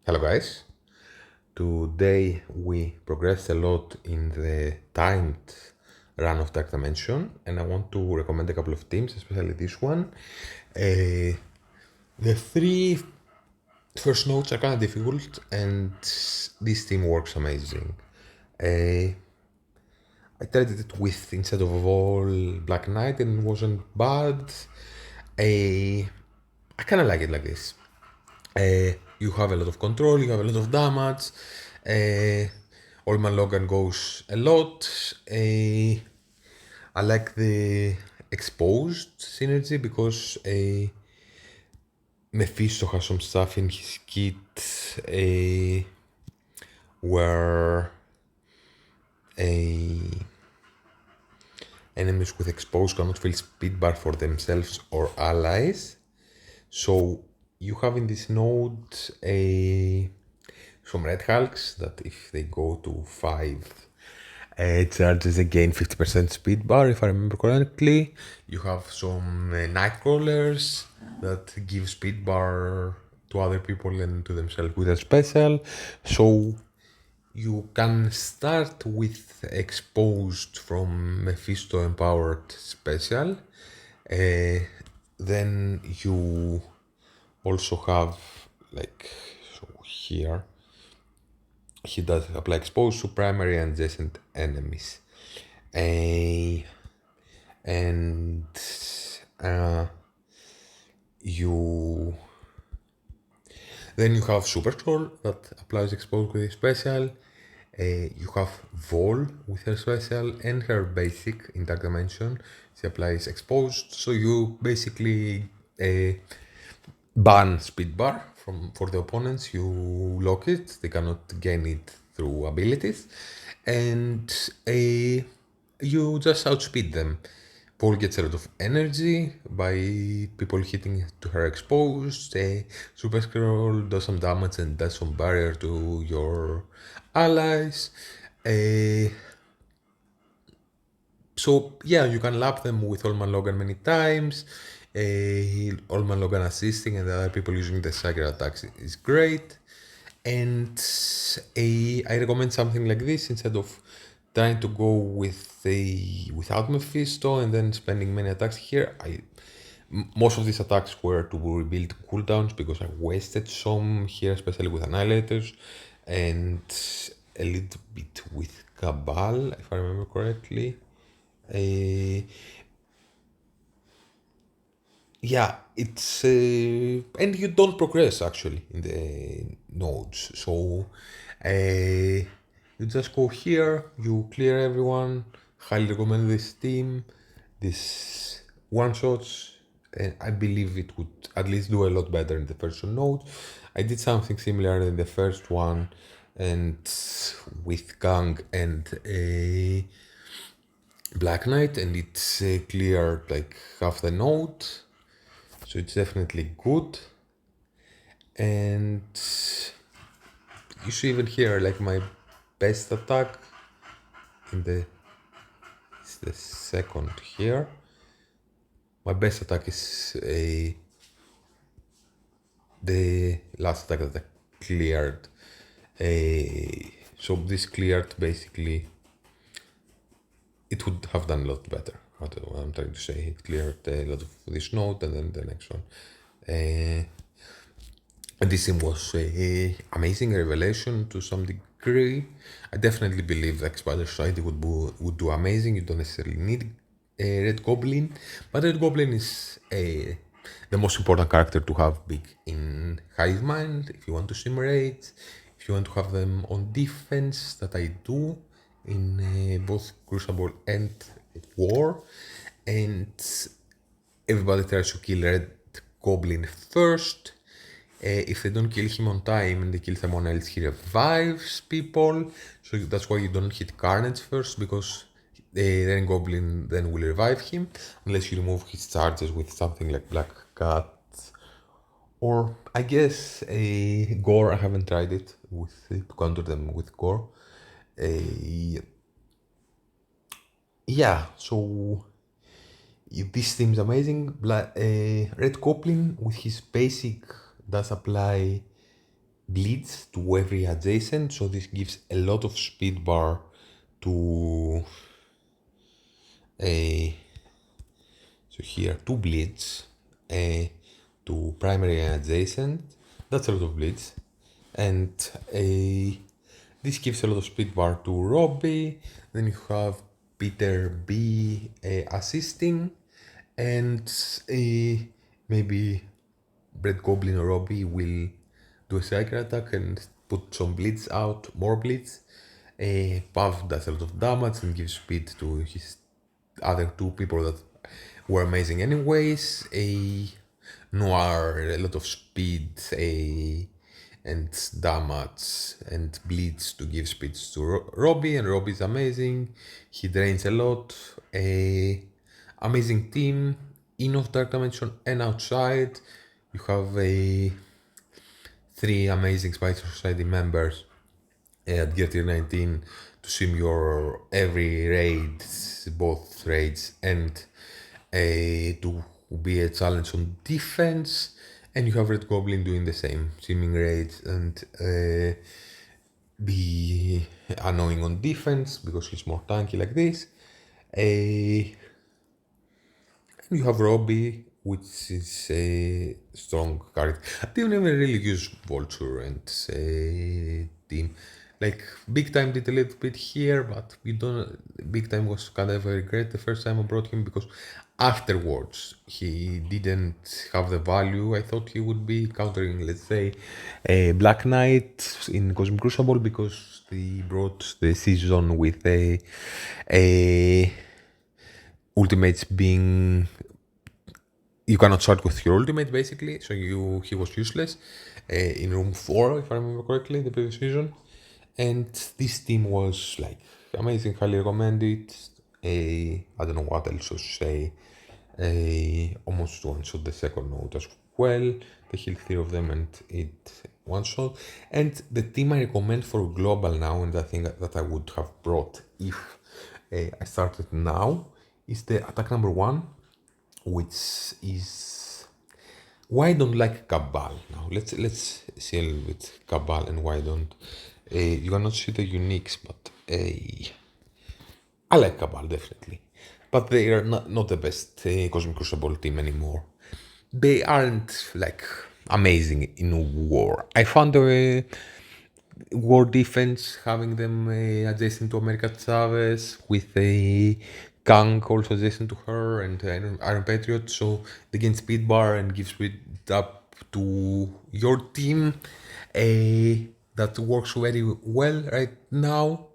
Hello guys, today we progressed a lot in the timed run of Dark Dimension and I want to recommend a couple of teams, especially this one. The three first notes are kind of difficult and this team works amazing. I tried it with, instead of Vahl, Black Knight and it wasn't bad. I kind of like it like this. You have a lot of control, you have a lot of damage. Old Man Logan goes a lot. I like the exposed synergy because Mephisto has some stuff in his kit where enemies with exposed cannot feel speed bar for themselves or allies. So you have in this node some red hulks that if they go to 5 charges again 50% speed bar, if I remember correctly. You have some Nightcrawlers that give speed bar to other people and to themselves with a special. So you can start with exposed from Mephisto empowered special. Then you also have, like, so here he does apply exposed to primary and adjacent enemies. And you then you have Super Skrull that applies exposed with a special. You have Vahl with her special and her basic in Dark Dimension. She applies exposed, so you basically ban speed bar for the opponents. You lock it; they cannot gain it through abilities, and you just outspeed them. Paul gets a lot of energy by people hitting to her exposed. Super Skrull does some damage and does some barrier to your allies. So yeah, you can lap them with Old Man Logan many times. Old Man Logan assisting and the other people using the Sacred attacks is great. And I recommend something like this instead of trying to go with without Mephisto and then spending many attacks here. Most of these attacks were to rebuild cooldowns because I wasted some here, especially with Annihilators, and a little bit with Cabal, if I remember correctly. Yeah, it's and you don't progress actually in the nodes. So you just go here, you clear everyone. Highly recommend this team, this one shots, and I believe it would at least do a lot better in the first node. I did something similar in the first one, and with Gang and Black Knight, and it's cleared like half the node. So it's definitely good. And you see even here, like my best attack in it's the second here. My best attack is the last attack that I cleared. So this cleared basically, it would have done a lot better. I don't know what I'm trying to say. It cleared a lot of this node and then the next one. And this team was amazing revelation to some degree. I definitely believe the Spider Society would do amazing. You don't necessarily need a Red Goblin, but Red Goblin is the most important character to have big in Hive Mind if you want to simulate, if you want to have them on defense, that I do in both Crucible and War, and everybody tries to kill Red Goblin first. If they don't kill him on time and they kill someone else, he revives people. So that's why you don't hit Carnage first, because then Goblin then will revive him, unless you remove his charges with something like Black Cat. Or I guess Gore. I haven't tried it with to counter them with Gore. Yeah, so this team is amazing. Red Goblin with his basic does apply bleeds to every adjacent, so this gives a lot of speed bar to a so here 2 bleeds to primary and adjacent. That's a lot of bleeds, and this gives a lot of speed bar to Robbie. Then you have Peter B assisting, and maybe Red Goblin or Robbie will do a striker attack and put some bleeds out, more bleeds. Pav does a lot of damage and gives speed to his other 2 people that were amazing anyways. Noir, a lot of speed and damage and bleeds to give speeds to Robbie, and Robbie's amazing. He drains a lot. Amazing team in of Dark Dimension and outside. You have 3 amazing Spider Society members at Gear Tier 19 to sim your every raid, both raids, and to be a challenge on defense. And you have Red Goblin doing the same, simming raids and be annoying on defense because he's more tanky like this. And you have Robbie, which is a strong character. I didn't even really use Vulture and team. Like Big Time did a little bit here, but we don't. Big Time was kind of very great the first time I brought him because afterwards he didn't have the value I thought he would be countering, let's say, a Black Knight in Cosmic Crucible because he brought the season with a ultimates being. You cannot start with your ultimate basically, so he was useless in room 4 if I remember correctly the previous season. And this team was like amazing, highly recommended. I don't know what else to say. Almost one shot the second note as well. They heal 3 of them and it one shot. And the team I recommend for global now, and I think that I would have brought if I started now, is the attack number 1, which is why I don't like Cabal now. Let's see a little bit Cabal and why I don't. You cannot see the uniques, but I like Cabal definitely, but they are not the best Cosmic Crucible team anymore. They aren't like amazing in war. I found the war defense having them adjacent to America Chavez with a Kang also adjacent to her and Iron Patriot, so they gain speed bar and give speed up to your team. That works very well right now,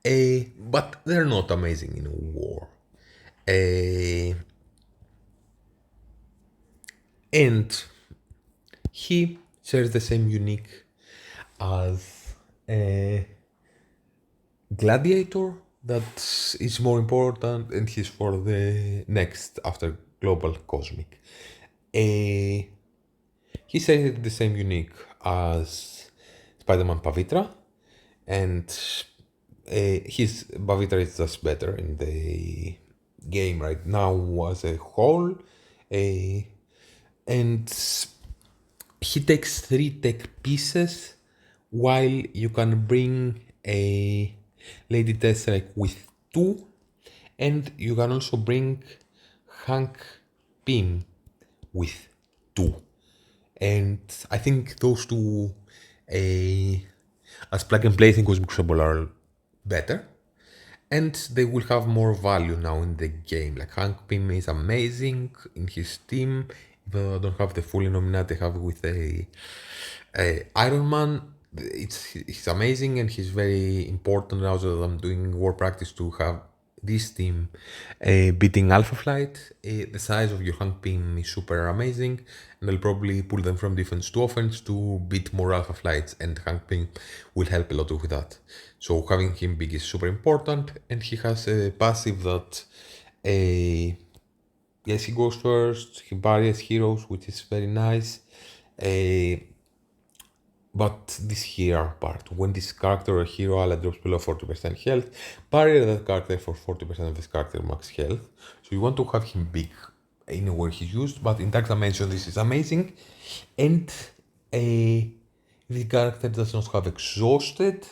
but they're not amazing in war. And he shares the same unique as Gladiator, that is more important, and he's for the next after Global Cosmic. He shares the same unique as Spider-Man Pavitr, and his Pavitr is just better in the game right now as a whole. And he takes 3 tech pieces while you can bring a Lady Deathstrike with 2, and you can also bring Hank Pym with 2. And I think those 2 as plug and play in Cosmic Crucible are better, and they will have more value now in the game. Like Hank Pym is amazing in his team, even though I don't have the full Illuminati I have with a Iron Man. He's amazing and he's very important now that I'm doing war practice to have this team beating Alpha Flight. The size of your Hank Pym is super amazing, and I'll probably pull them from defense to offense to beat more Alpha Flights, and Hank Pym will help a lot with that. So having him big is super important, and he has a passive that yes, he goes first, he barriers heroes, which is very nice. But this here part, when this character or hero ally drops below 40% health, barrier that character for 40% of this character max health. So you want to have him big anywhere he's used, but in Dark Dimension this is amazing. And the character does not have exhausted,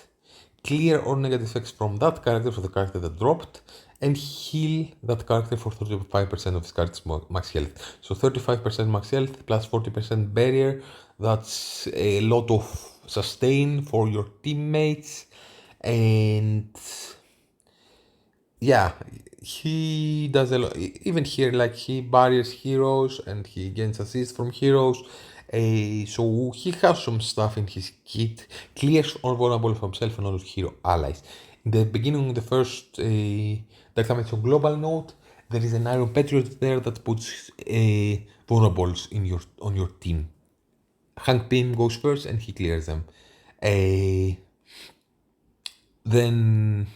clear or negative effects from that character, for the character that dropped, and heal that character for 35% of his character's max health. So 35% max health plus 40% barrier, that's a lot of sustain for your teammates. And yeah, he does a lot. Even here, like, he barriers heroes and he gains assist from heroes. So he has some stuff in his kit, clears all vulnerable of himself and all his hero allies. In the beginning of the first Dark Dimension global node, there is an Iron Patriot there that puts vulnerables in on your team. Hank Pym goes first and he clears them. Then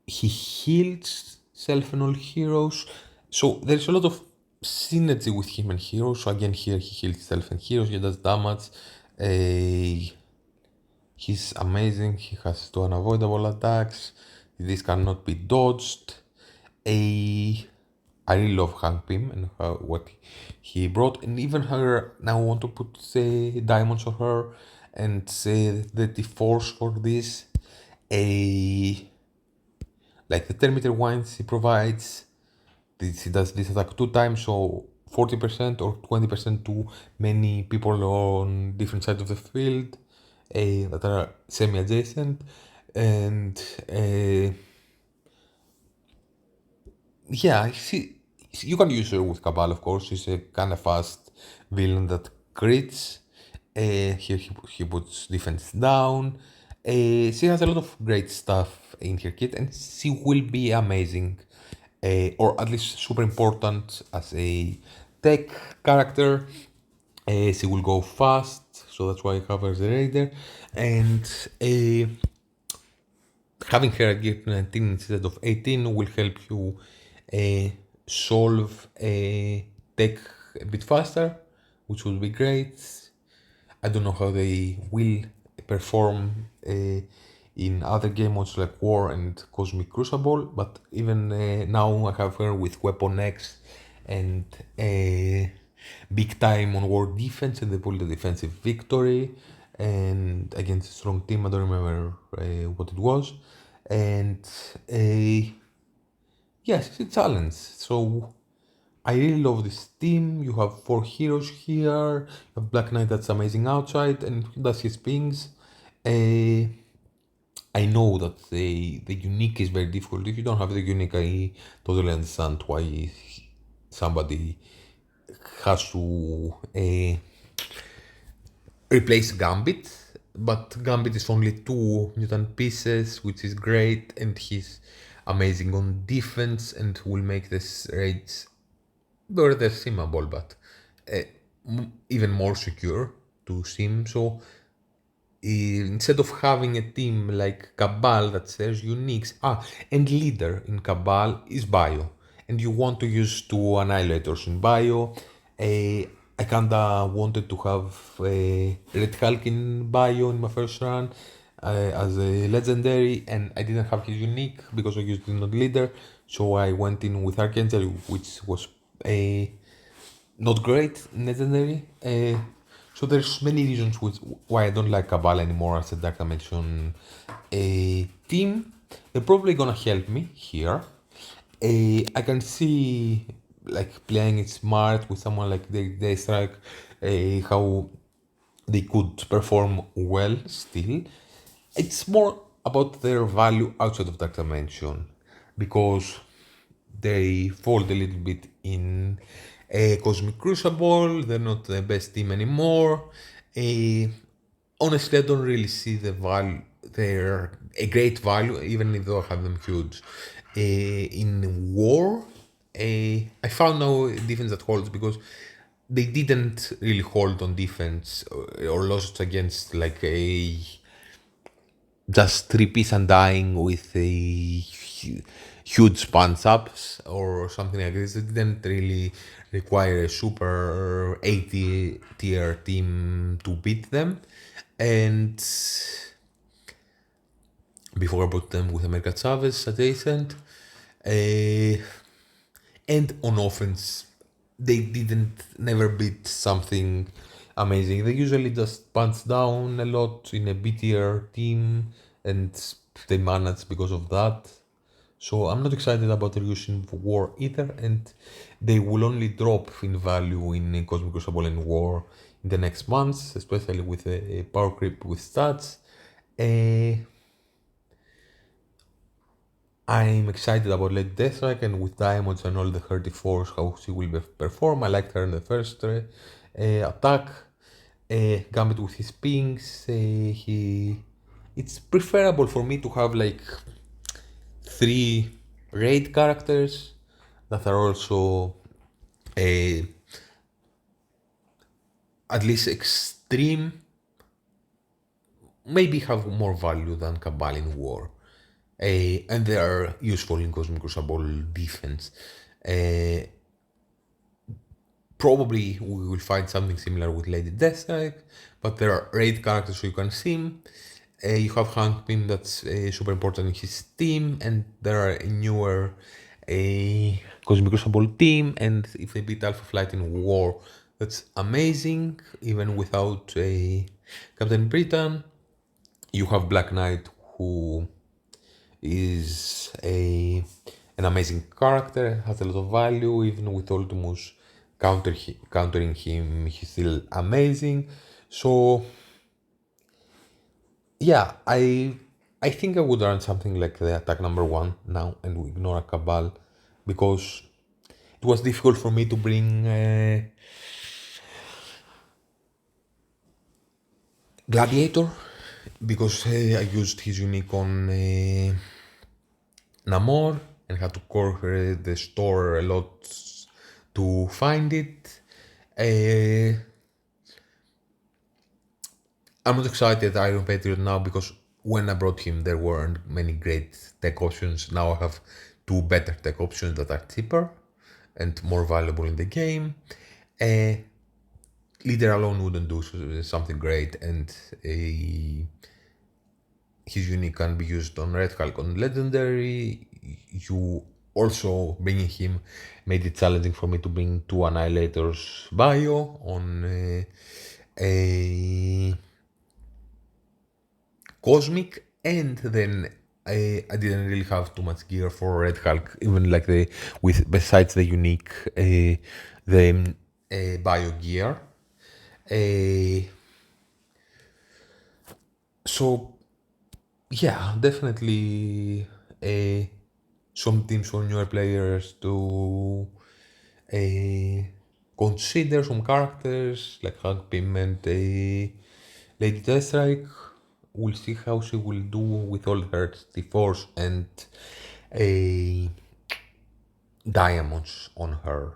he heals self and all heroes. So there's a lot of synergy with him and heroes. So again, here he heals self and heroes, he does damage. He's amazing, he has two unavoidable attacks. This cannot be dodged. I really love Hank Pym and what he brought, and even her. Now I want to put diamonds on her and the T-Force for this. Like the Terminator wines he provides, he does this attack 2 times, so 40% or 20% to many people on different sides of the field that are semi-adjacent. And yeah, you can use her with Cabal, of course. She's a kind of fast villain that crits. Here he puts defense down. She has a lot of great stuff in her kit, and she will be amazing, or at least super important as a tech character. She will go fast, so that's why I cover the Raider. And having her at gear 19 instead of 18 will help you solve tech a bit faster, which will be great. I don't know how they will perform in other game modes like War and Cosmic Crucible, but even now I have her with Weapon X and big time on war defense, and they pulled a defensive victory and against a strong team. I don't remember what it was. And yes, it's a challenge. So I really love this team. You have 4 heroes here. You have Black Knight that's amazing outside and does his pings. I know that the unique is very difficult. If you don't have the unique, I totally understand why somebody has to replace Gambit. But Gambit is only 2 mutant pieces, which is great, and he's amazing on defense and will make this raids they're simable, but even more secure to sim. So instead of having a team like Cabal that says uniques, and leader in Cabal is Bio, and you want to use 2 annihilators in Bio. I kinda wanted to have Red Hulk in Bio in my first run as a legendary, and I didn't have his unique because I used it on leader, so I went in with Archangel, which was not great legendary. So there's many reasons why I don't like Cabal anymore as a Dark Dimension team. They're probably gonna help me here. I can see like playing it smart with someone like Deathstrike, how they could perform well still. It's more about their value outside of Dark Dimension because they fold a little bit in Cosmic Crucible. They're not the best team anymore. Honestly, I don't really see the value. They're a great value, even if I have them huge. In War, I found no defense that holds because they didn't really hold on defense or lost against like a just 3-piece Undying with a huge punch ups or something like this. It didn't really require a super 80 tier team to beat them. And before I put them with America Chavez adjacent, and on offense, they didn't never beat something amazing. They usually just punch down a lot in a B tier team and they manage because of that. So I'm not excited about reducing War either, and they will only drop in value in Cosmic Crucible and War in the next months, especially with a power creep with stats. I'm excited about Lady Deathstrike and with Diamonds and all the 34s, how she will perform. I liked her in the first attack. Gambit with his pings. It's preferable for me to have like 3 raid characters that are also uh, at least extreme, maybe have more value than Cabal in War. And they are useful in Cosmic Crucible defense. Probably we will find something similar with Lady Deathstrike, but there are raid characters so you can sim. You have Hank Pym that's super important in his team, and there are a newer Cosmic Crucible team, and if they beat Alpha Flight in War, that's amazing, even without Captain Britain. You have Black Knight, who is an amazing character, has a lot of value, even with Ultimus countering him, he's still amazing. So yeah, I think I would run something like the attack number 1 now and we ignore a Cabal because it was difficult for me to bring Gladiator because I used his unique on Namor and had to core the store a lot to find it. I'm not excited Iron Patriot now because when I brought him there weren't many great tech options. Now I have 2 better tech options that are cheaper and more valuable in the game. Leader alone wouldn't do something great, and his unique can be used on Red Hulk on Legendary. You also bringing him made it challenging for me to bring 2 Annihilators bio on a Cosmic, and then I didn't really have too much gear for Red Hulk, even like the with besides the unique the bio gear. So yeah, definitely some teams for newer players to consider some characters like Hank Pym and Lady Deathstrike. We'll see how she will do with all her T4s and diamonds on her.